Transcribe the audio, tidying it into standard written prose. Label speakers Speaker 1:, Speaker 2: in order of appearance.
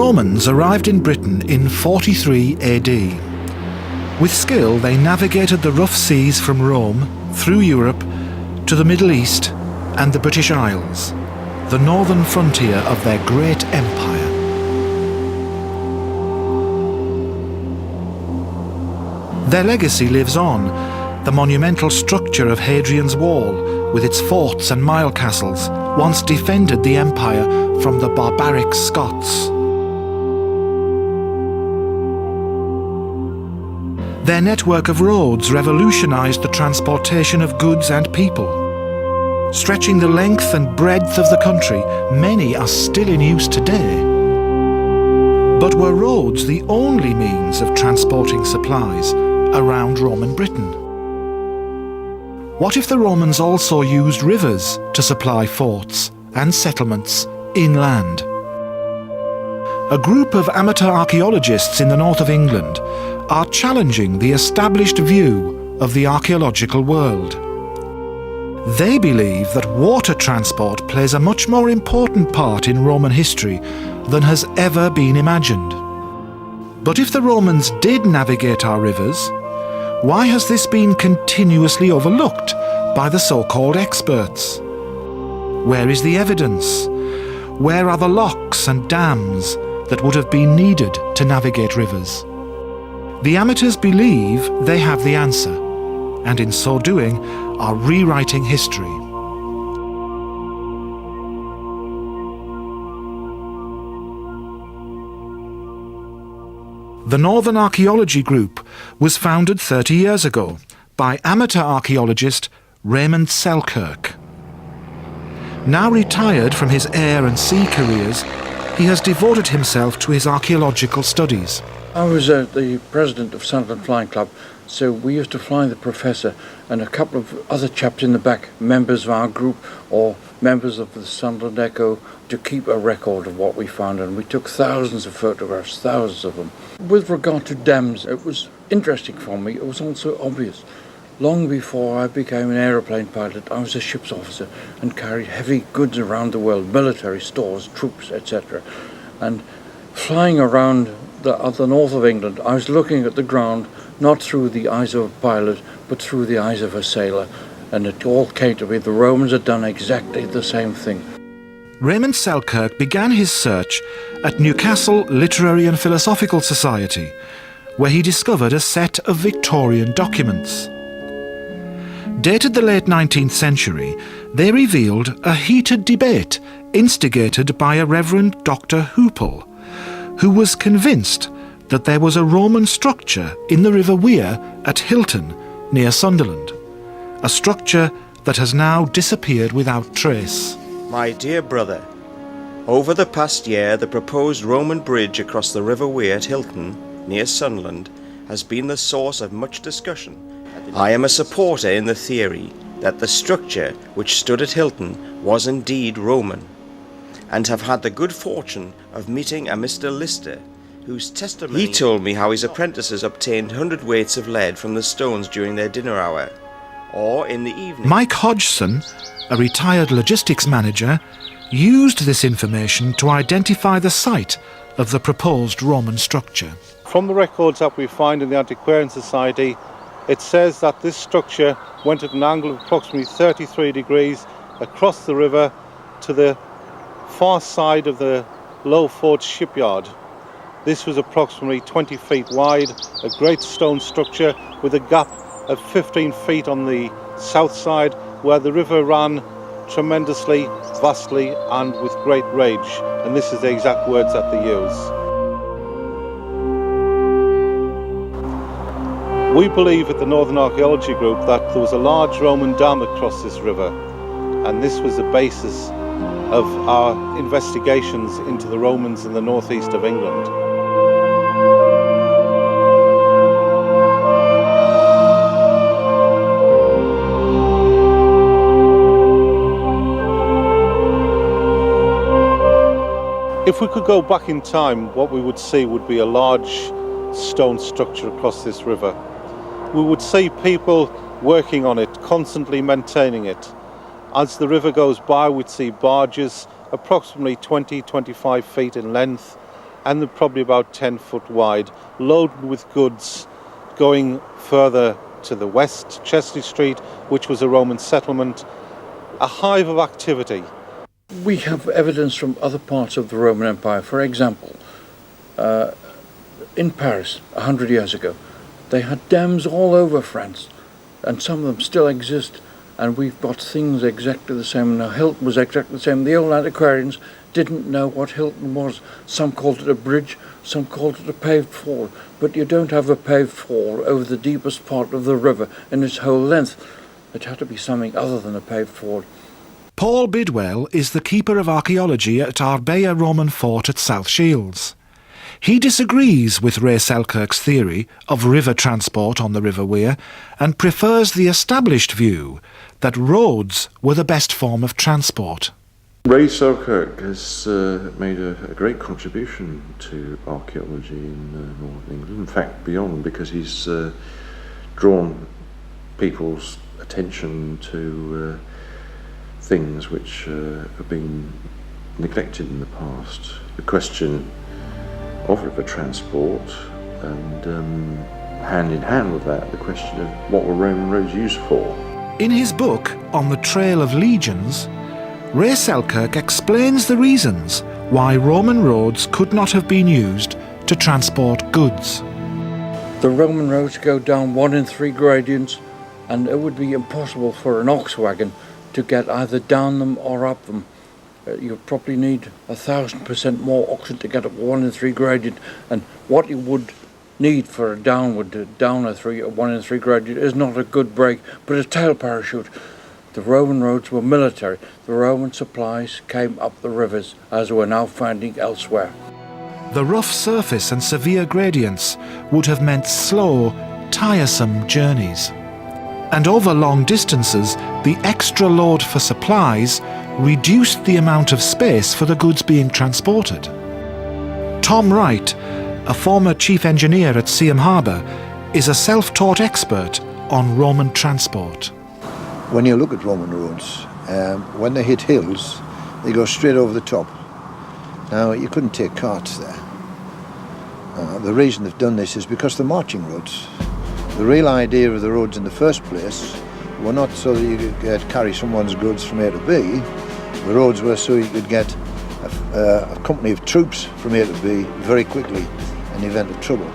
Speaker 1: Romans arrived in Britain in 43 AD. With skill, they navigated the rough seas from Rome, through Europe, to the Middle East and the British Isles, the northern frontier of their great empire. Their legacy lives on. The monumental structure of Hadrian's Wall, with its forts and mile castles, once defended the empire from the barbaric Scots. Their network of roads revolutionized the transportation of goods and people. Stretching the length and breadth of the country, many are still in use today. But were roads the only means of transporting supplies around Roman Britain? What if the Romans also used rivers to supply forts and settlements inland? A group of amateur archaeologists in the north of England are challenging the established view of the archaeological world. They believe that water transport plays a much more important part in Roman history than has ever been imagined. But if the Romans did navigate our rivers, why has this been continuously overlooked by the so-called experts? Where is the evidence? Where are the locks and dams that would have been needed to navigate rivers? The amateurs believe they have the answer, and in so doing are rewriting history. The Northern Archaeology Group was founded 30 years ago by amateur archaeologist Raymond Selkirk. Now retired from his air and sea careers, he has devoted himself to his archaeological studies.
Speaker 2: I was the president of Sunderland Flying Club, so we used to fly the professor and a couple of other chaps in the back, members of our group or members of the Sunderland Echo, to keep a record of what we found, and we took thousands of photographs, thousands of them. With regard to dams, it was interesting for me. It was also obvious. Long before I became an aeroplane pilot, I was a ship's officer and carried heavy goods around the world, military stores, troops, etc. And flying around the north of England, I was looking at the ground not through the eyes of a pilot, but through the eyes of a sailor. And it all came to me, the Romans had done exactly the same thing.
Speaker 1: Raymond Selkirk began his search at Newcastle Literary and Philosophical Society, where he discovered a set of Victorian documents. Dated the late 19th century, they revealed a heated debate instigated by a Reverend Dr. Hoople, who was convinced that there was a Roman structure in the River Wear at Hilton, near Sunderland, a structure that has now disappeared without trace.
Speaker 3: My dear brother, over the past year the proposed Roman bridge across the River Wear at Hilton, near Sunderland, has been the source of much discussion. I am a supporter in the theory that the structure which stood at Hilton was indeed Roman, and have had the good fortune of meeting a Mr. Lister, whose testimony... He told me how his apprentices obtained hundredweights of lead from the stones during their dinner hour, or in the evening...
Speaker 1: Mike Hodgson, a retired logistics manager, used this information to identify the site of the proposed Roman structure.
Speaker 4: From the records that we find in the Antiquarian Society, it says that this structure went at an angle of approximately 33 degrees across the river to the far side of the Low Fort shipyard. This was approximately 20 feet wide, a great stone structure with a gap of 15 feet on the south side where the river ran tremendously, vastly and with great rage. And this is the exact words that they use. We believe at the Northern Archaeology Group that there was a large Roman dam across this river, and this was the basis of our investigations into the Romans in the northeast of England. If we could go back in time, what we would see would be a large stone structure across this river. We would see people working on it, constantly maintaining it. As the river goes by, we'd see barges approximately 20-25 feet in length, and they're probably about 10 foot wide, loaded with goods going further to the west, Chesney Street, which was a Roman settlement, a hive of activity.
Speaker 2: We have evidence from other parts of the Roman Empire. For example, in Paris 100 years ago, they had dams all over France, and some of them still exist, and we've got things exactly the same. Now, Hilton was exactly the same. The old antiquarians didn't know what Hilton was. Some called it a bridge, some called it a paved ford, but you don't have a paved ford over the deepest part of the river in its whole length. It had to be something other than a paved ford.
Speaker 1: Paul Bidwell is the keeper of archaeology at Arbeia Roman Fort at South Shields. He disagrees with Ray Selkirk's theory of river transport on the River Wear and prefers the established view that roads were the best form of transport.
Speaker 5: Ray Selkirk has made a great contribution to archaeology in Northern England, in fact beyond, because he's drawn people's attention to things which have been neglected in the past. The question of river transport, and hand in hand with that, the question of what were Roman roads used for.
Speaker 1: In his book On the Trail of Legions, Ray Selkirk explains the reasons why Roman roads could not have been used to transport goods.
Speaker 2: The Roman roads go down 1 in 3 gradients, and it would be impossible for an ox wagon to get either down them or up them. You probably need 1,000% more oxen to get up 1 in 3 gradient, and what you would need for a down a 1 in 3 gradient is not a good brake, but a tail parachute. The Roman roads were military. The Roman supplies came up the rivers, as we're now finding elsewhere.
Speaker 1: The rough surface and severe gradients would have meant slow, tiresome journeys. And over long distances, the extra load for supplies reduced the amount of space for the goods being transported. Tom Wright, a former chief engineer at Seaham Harbour, is a self-taught expert on Roman transport.
Speaker 6: When you look at Roman roads, when they hit hills, they go straight over the top. Now, you couldn't take carts there. The reason they've done this is because they're marching roads. The real idea of the roads in the first place were not so that you could carry someone's goods from A to B. The roads were so you could get a company of troops from A to B very quickly in the event of trouble.